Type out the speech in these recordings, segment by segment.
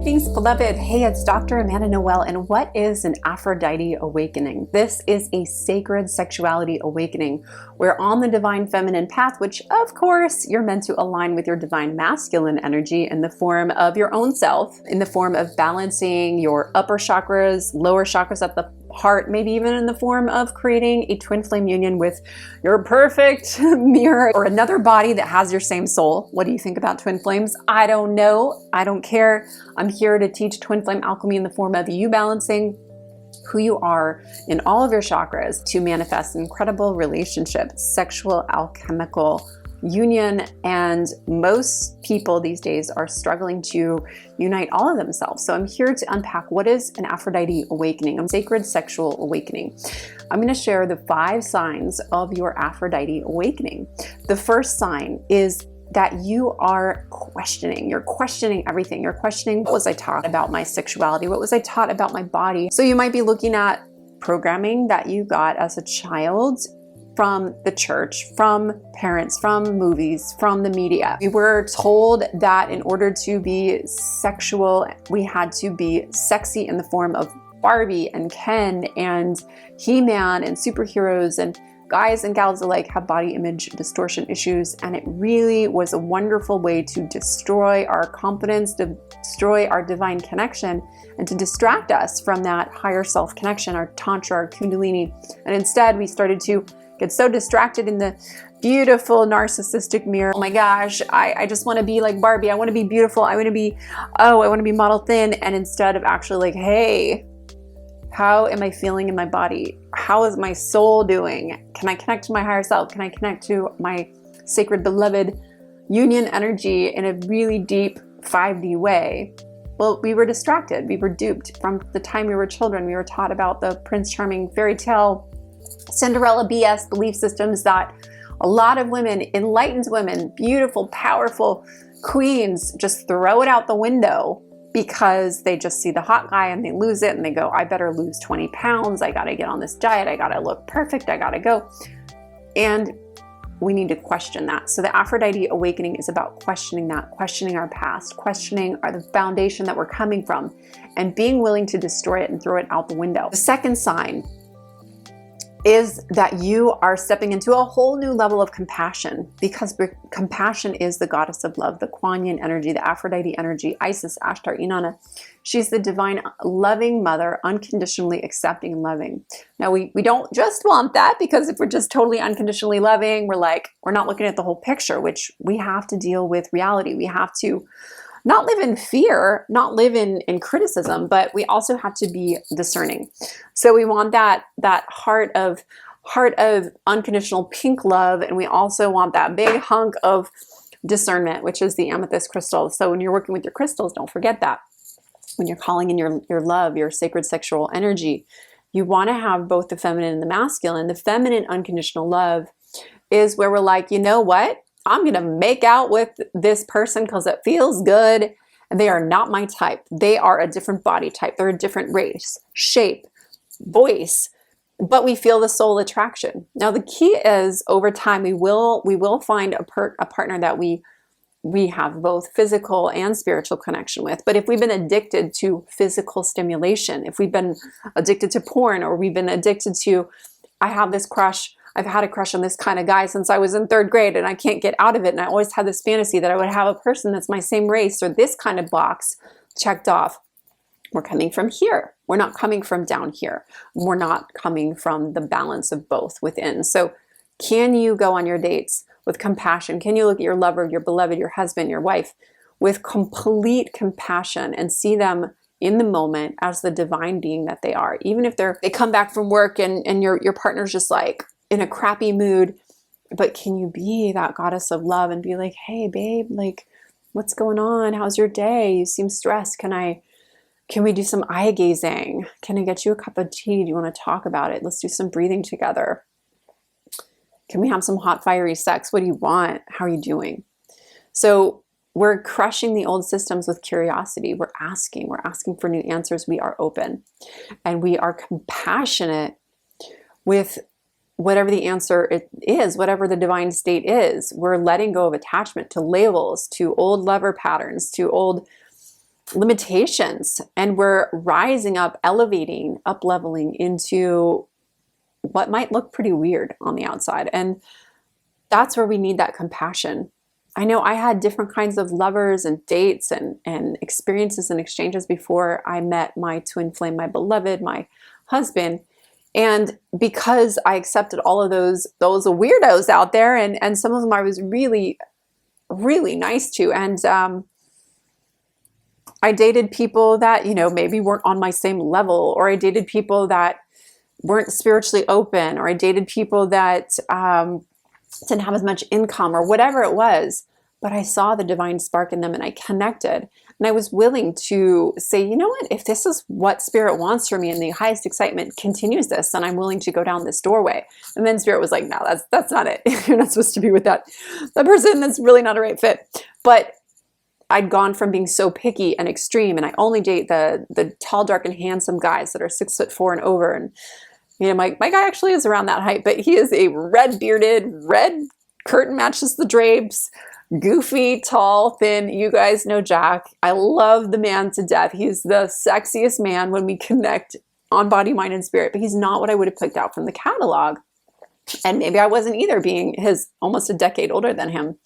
Greetings, beloved. Hey, it's Dr. Amanda Noelle, and what is an Aphrodite awakening? This is a sacred sexuality awakening. We're on the divine feminine path, which of course you're meant to align with your divine masculine energy in the form of your own self, in the form of balancing your upper chakras, lower chakras at the heart, maybe even in the form of creating a twin flame union with your perfect mirror or another body that has your same soul. What do you think about twin flames? I don't know. I don't care. I'm here to teach twin flame alchemy in the form of you balancing who you are in all of your chakras to manifest an incredible relationship, sexual, alchemical union. And most people these days are struggling to unite all of themselves. So I'm here to unpack what is an Aphrodite awakening, a sacred sexual awakening. I'm going to share the 5 signs of your Aphrodite awakening. The first sign is that you are questioning. You're questioning everything. You're questioning, what was I taught about my sexuality? What was I taught about my body? So you might be looking at programming that you got as a child from the church, from parents, from movies, from the media. We were told that in order to be sexual, we had to be sexy in the form of Barbie and Ken and He-Man and superheroes, and guys and gals alike have body image distortion issues. And it really was a wonderful way to destroy our confidence, to destroy our divine connection, and to distract us from that higher self connection, our tantra, our kundalini. And instead we started to get so distracted in the beautiful narcissistic mirror. Oh my gosh, I just want to be like Barbie. I want to be beautiful. I want to be, I want to be model thin. And instead of actually like, hey, how am I feeling in my body? How is my soul doing? Can I connect to my higher self? Can I connect to my sacred beloved union energy in a really deep 5D way? Well, we were distracted. We were duped. From the time we were children, we were taught about the Prince Charming fairy tale, Cinderella BS belief systems that a lot of women, enlightened women, beautiful, powerful queens, just throw it out the window because they just see the hot guy and they lose it and they go, I better lose 20 pounds. I got to get on this diet. I got to look perfect. I got to go. And we need to question that. So the Aphrodite awakening is about questioning that, questioning our past, questioning the foundation that we're coming from, and being willing to destroy it and throw it out the window. The second sign is that you are stepping into a whole new level of compassion, because compassion is the goddess of love, the Kuan Yin energy, the Aphrodite energy, Isis, Ashtar, Inanna. She's the divine loving mother, unconditionally accepting and loving. Now we don't just want that, because if we're just totally unconditionally loving, we're not looking at the whole picture, which we have to deal with reality. We have to not live in fear, not live in criticism, but we also have to be discerning. So we want that heart of unconditional pink love, and we also want that big hunk of discernment, which is the amethyst crystal. So when you're working with your crystals, don't forget that. When you're calling in your love, your sacred sexual energy, you want to have both the feminine and the masculine. The feminine unconditional love is where we're like, you know what? I'm going to make out with this person because it feels good. And they are not my type. They are a different body type. They're a different race, shape, voice, but we feel the soul attraction. Now, the key is over time, we will find a partner that we have both physical and spiritual connection with. But if we've been addicted to physical stimulation, if we've been addicted to porn, or we've been addicted to, I have this crush, I've had a crush on this kind of guy since I was in 3rd grade and I can't get out of it. And I always had this fantasy that I would have a person that's my same race, or this kind of box checked off. We're coming from here. We're not coming from down here. We're not coming from the balance of both within. So can you go on your dates with compassion? Can you look at your lover, your beloved, your husband, your wife with complete compassion and see them in the moment as the divine being that they are? Even if they come back from work and your partner's just like in a crappy mood, but can you be that goddess of love and be like, hey babe, like what's going on? How's your day? You seem stressed. Can we do some eye gazing? Can I get you a cup of tea? Do you want to talk about it? Let's do some breathing together. Can we have some hot, fiery sex? What do you want? How are you doing? So we're crushing the old systems with curiosity. We're asking for new answers. We are open and we are compassionate with whatever the answer is, whatever the divine state is. We're letting go of attachment to labels, to old lover patterns, to old limitations, and we're rising up, elevating, up leveling into what might look pretty weird on the outside. And that's where we need that compassion. I know I had different kinds of lovers and dates and experiences and exchanges before I met my twin flame, my beloved, my husband. And because I accepted all of those weirdos out there, and some of them I was really, really nice to. And I dated people that, you know, maybe weren't on my same level, or I dated people that weren't spiritually open, or I dated people that didn't have as much income, or whatever it was. But I saw the divine spark in them, and I connected, and I was willing to say, you know what, if this is what spirit wants for me and the highest excitement continues this, then I'm willing to go down this doorway. And then spirit was like, no, that's not it. You're not supposed to be with that person. That's really not a right fit. But I'd gone from being so picky and extreme, and I only date the tall, dark, and handsome guys that are 6'4" and over. And you know, my guy actually is around that height, but he is a red bearded, red curtain matches the drapes, goofy, tall, thin. You guys know Jack. I love the man to death. He's the sexiest man when we connect on body, mind, and spirit, but he's not what I would have picked out from the catalog. And maybe I wasn't either, being almost a decade older than him.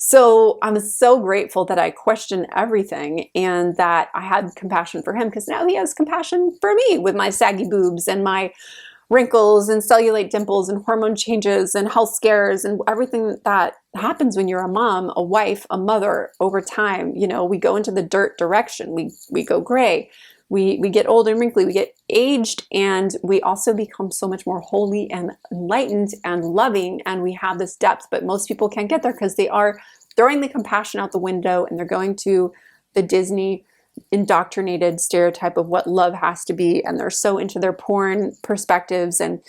So I'm so grateful that I questioned everything, and that I had compassion for him, because now he has compassion for me with my saggy boobs and my wrinkles and cellulite dimples and hormone changes and health scares and everything that happens when you're a mom, a wife, a mother over time. You know, we go into the dirt direction. We go gray. We get old and wrinkly. We get aged, and we also become so much more holy and enlightened and loving, and we have this depth. But most people can't get there because they are throwing the compassion out the window, and they're going to the Disney indoctrinated stereotype of what love has to be, and they're so into their porn perspectives and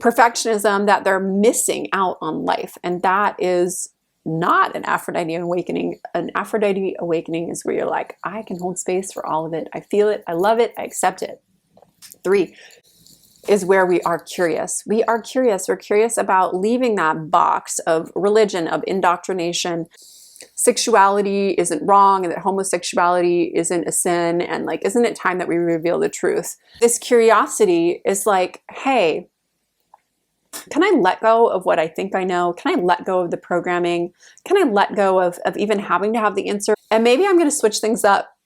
perfectionism that they're missing out on life. And that is not an Aphrodite awakening. An Aphrodite awakening is where you're like, I can hold space for all of it. I feel it. I love it. I accept it. 3 is where we are curious. We are curious. We're curious about leaving that box of religion, of indoctrination. Sexuality isn't wrong, and that homosexuality isn't a sin, and like, isn't it time that we reveal the truth? This curiosity is like, hey, can I let go of what I think I know? Can I let go of the programming? Can I let go of even having to have the answer? And maybe I'm going to switch things up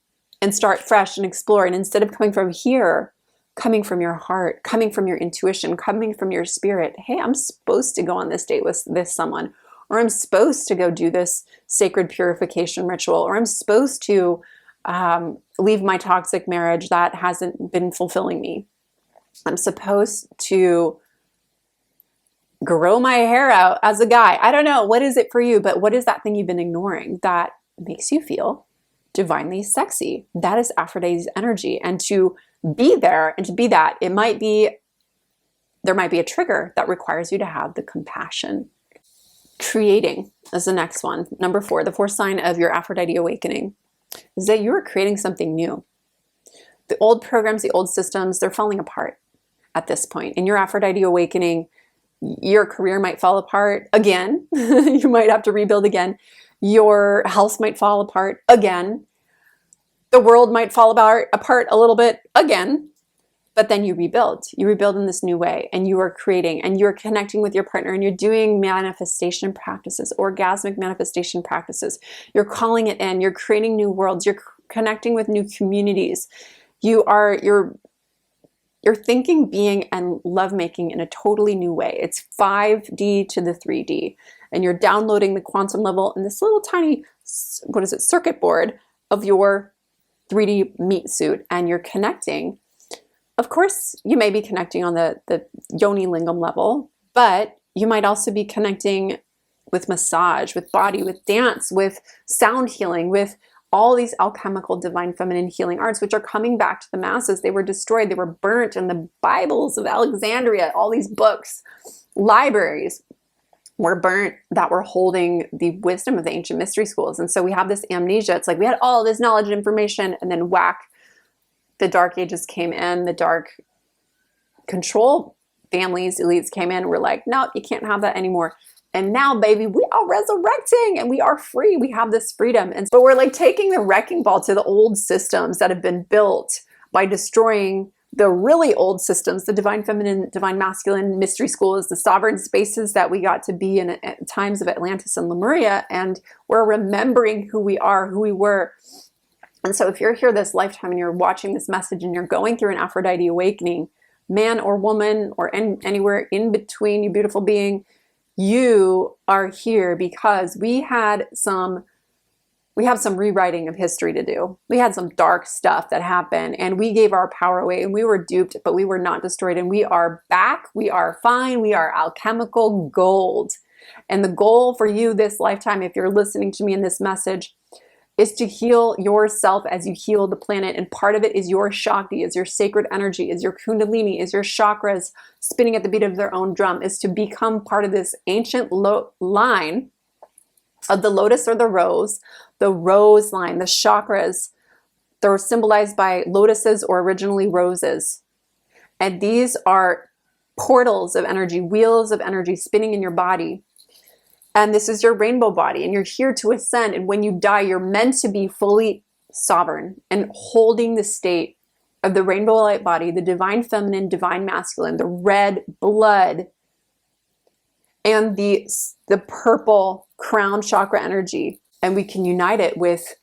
and start fresh and explore. And instead of coming from here, coming from your heart, coming from your intuition, coming from your spirit, hey, I'm supposed to go on this date with this someone, or I'm supposed to go do this sacred purification ritual, or I'm supposed to leave my toxic marriage that hasn't been fulfilling me. I'm supposed to grow my hair out as a guy. I don't know. What is it for you? But what is that thing you've been ignoring that makes you feel divinely sexy? That is Aphrodite's energy. And to be there and to be that, there might be a trigger that requires you to have the compassion. Creating is the next one. Number 4, the 4th sign of your Aphrodite awakening is that you're creating something new. The old programs, the old systems, they're falling apart at this point. In your Aphrodite awakening, your career might fall apart again. You might have to rebuild again. Your health might fall apart again. The world might fall apart a little bit again. But then you rebuild. You rebuild in this new way, and you are creating, and you're connecting with your partner, and you're doing manifestation practices, orgasmic manifestation practices. You're calling it in. You're creating new worlds. You're connecting with new communities. You're thinking, being, and lovemaking in a totally new way. It's 5D to the 3D, and you're downloading the quantum level in this little tiny, circuit board of your 3D meat suit, and you're connecting. Of course, you may be connecting on the yoni lingam level, but you might also be connecting with massage, with body, with dance, with sound healing, with all these alchemical divine feminine healing arts, which are coming back to the masses. They were destroyed. They were burnt in the Bibles of Alexandria. All these books, libraries were burnt that were holding the wisdom of the ancient mystery schools. And so we have this amnesia. It's like we had all this knowledge and information, and then whack, the dark ages came in, the dark control families, elites came in, and were like, no, you can't have that anymore. And now, baby, we are resurrecting and we are free. We have this freedom. But we're like taking the wrecking ball to the old systems that have been built by destroying the really old systems, the divine feminine, divine masculine, mystery schools, the sovereign spaces that we got to be in at times of Atlantis and Lemuria. And we're remembering who we are, who we were. And so if you're here this lifetime and you're watching this message and you're going through an Aphrodite awakening, man or woman or anywhere in between, you beautiful being, you are here because we have some rewriting of history to do. We had some dark stuff that happened and we gave our power away and we were duped, but we were not destroyed and we are back. We are fine. We are alchemical gold. And the goal for you this lifetime, if you're listening to me in this message, is to heal yourself as you heal the planet. And part of it is your Shakti, is your sacred energy, is your Kundalini, is your chakras spinning at the beat of their own drum, is to become part of this ancient line of the lotus or the rose line, the chakras. They're symbolized by lotuses or originally roses. And these are portals of energy, wheels of energy spinning in your body. And this is your rainbow body, and you're here to ascend. And when you die, you're meant to be fully sovereign and holding the state of the rainbow light body, the divine feminine, divine masculine, the red blood, and the purple crown chakra energy. And we can unite it with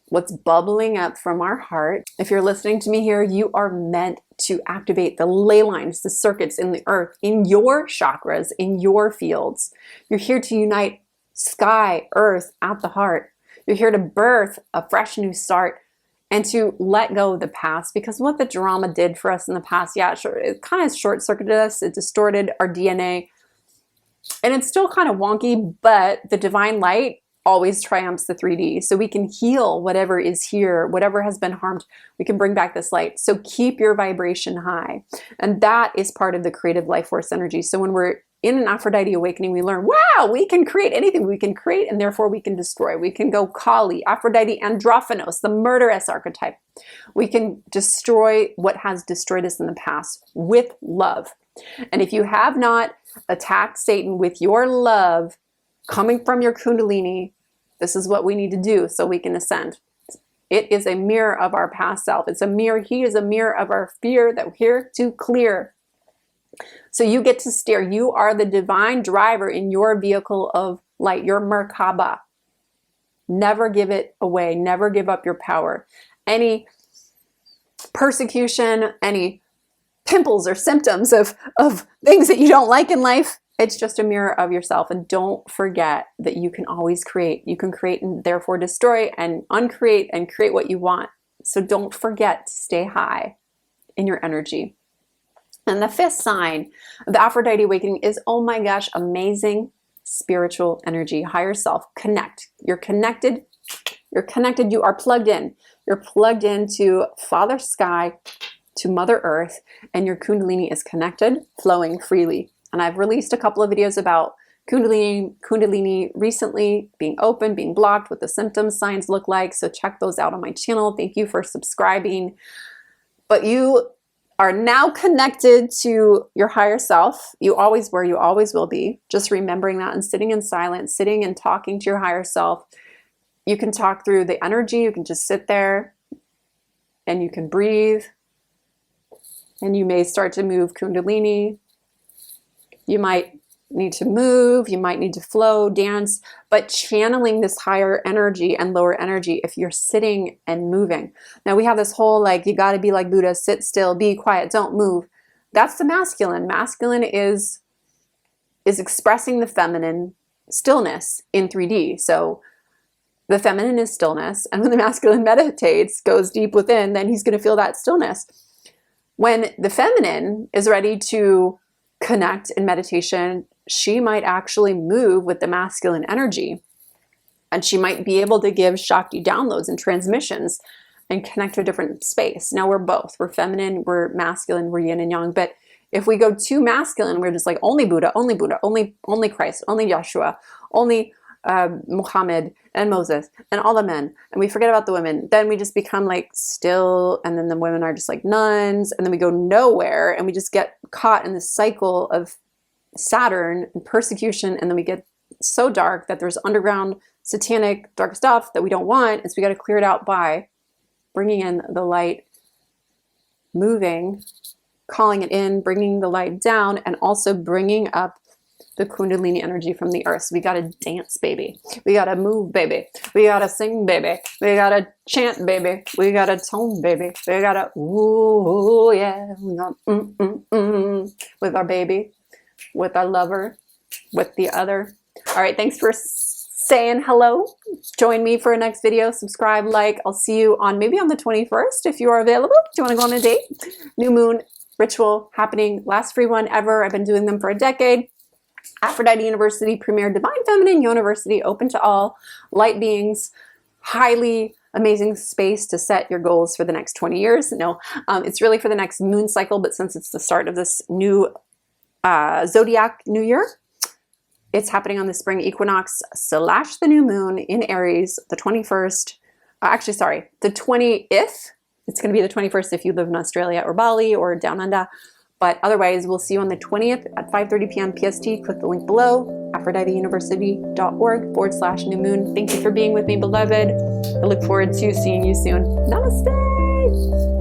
what's bubbling up from our heart. If you're listening to me here, you are meant to activate the ley lines, the circuits in the earth, in your chakras, in your fields. You're here to unite sky, earth at the heart. You're here to birth a fresh new start and to let go of the past, because what the drama did for us in the past, yeah, sure, it kind of short-circuited us, it distorted our DNA, and it's still kind of wonky, but the divine light always triumphs the 3D. So we can heal whatever is here, whatever has been harmed, we can bring back this light. So keep your vibration high. And that is part of the creative life force energy. So when we're in an Aphrodite awakening, we learn, wow, we can create anything. We can create and therefore we can destroy. We can go Kali, Aphrodite Androphanos, the murderous archetype. We can destroy what has destroyed us in the past with love. And if you have not attacked Satan with your love coming from your Kundalini, this is what we need to do so we can ascend. It is a mirror of our past self. It's a mirror. He is a mirror of our fear that we're here to clear. So you get to steer. You are the divine driver in your vehicle of light, your Merkaba. Never give it away. Never give up your power. Any persecution, any pimples or symptoms of things that you don't like in life, it's just a mirror of yourself. And don't forget that you can always create. You can create and therefore destroy and uncreate and create what you want. So don't forget to stay high in your energy. And the fifth sign of the Aphrodite awakening is, oh my gosh, amazing spiritual energy, higher self. Connect. You're connected. You're connected. You are plugged in. You're plugged into Father Sky, to Mother Earth, and your Kundalini is connected, flowing freely. And I've released a couple of videos about Kundalini recently, being open, being blocked, what the symptoms, signs look like. So check those out on my channel. Thank you for subscribing. But you are now connected to your higher self. You always were, you always will be. Just remembering that and sitting in silence, sitting and talking to your higher self. You can talk through the energy. You can just sit there and you can breathe. And you may start to move Kundalini. You might need to move, you might need to flow, dance, but channeling this higher energy and lower energy if you're sitting and moving. Now we have this whole like, you got to be like Buddha, sit still, be quiet, don't move. That's the masculine. Masculine is expressing the feminine stillness in 3D. So the feminine is stillness, and when the masculine meditates, goes deep within, then he's going to feel that stillness. When the feminine is ready to connect in meditation, she might actually move with the masculine energy, and she might be able to give Shakti downloads and transmissions and connect to a different space. Now we're both, we're feminine, we're masculine, we're yin and yang, but if we go too masculine, we're just like only Buddha, only Christ, only Yeshua, only Muhammad and Moses and all the men, and we forget about the women, then we just become like still, and then the women are just like nuns, and then we go nowhere, and we just get caught in this cycle of Saturn and persecution, and then we get so dark that there's underground satanic dark stuff that we don't want, is we got to clear it out by bringing in the light, moving, calling it in, bringing the light down, and also bringing up the Kundalini energy from the earth. So we got to dance, baby. We got to move, baby. We got to sing, baby. We got to chant, baby. We got to tone, baby. We got to, ooh, yeah. We got with our baby, with our lover, with the other. All right, thanks for saying hello. Join me for a next video. Subscribe, like. I'll see you on maybe on the 21st if you are available. Do you want to go on a date? New moon ritual happening. Last free one ever. I've been doing them for a decade. Aphrodite University, Premier Divine Feminine University, open to all light beings. Highly amazing space to set your goals for the next 20 years. No, it's really for the next moon cycle, but since it's the start of this new zodiac new year, it's happening on the spring equinox / the new moon in Aries, the 21st. Actually, sorry, the 20th. It's going to be the 21st if you live in Australia or Bali or down under. But otherwise, we'll see you on the 20th at 5:30 p.m. PST. Click the link below, aphroditeuniversity.org/new moon. Thank you for being with me, beloved. I look forward to seeing you soon. Namaste.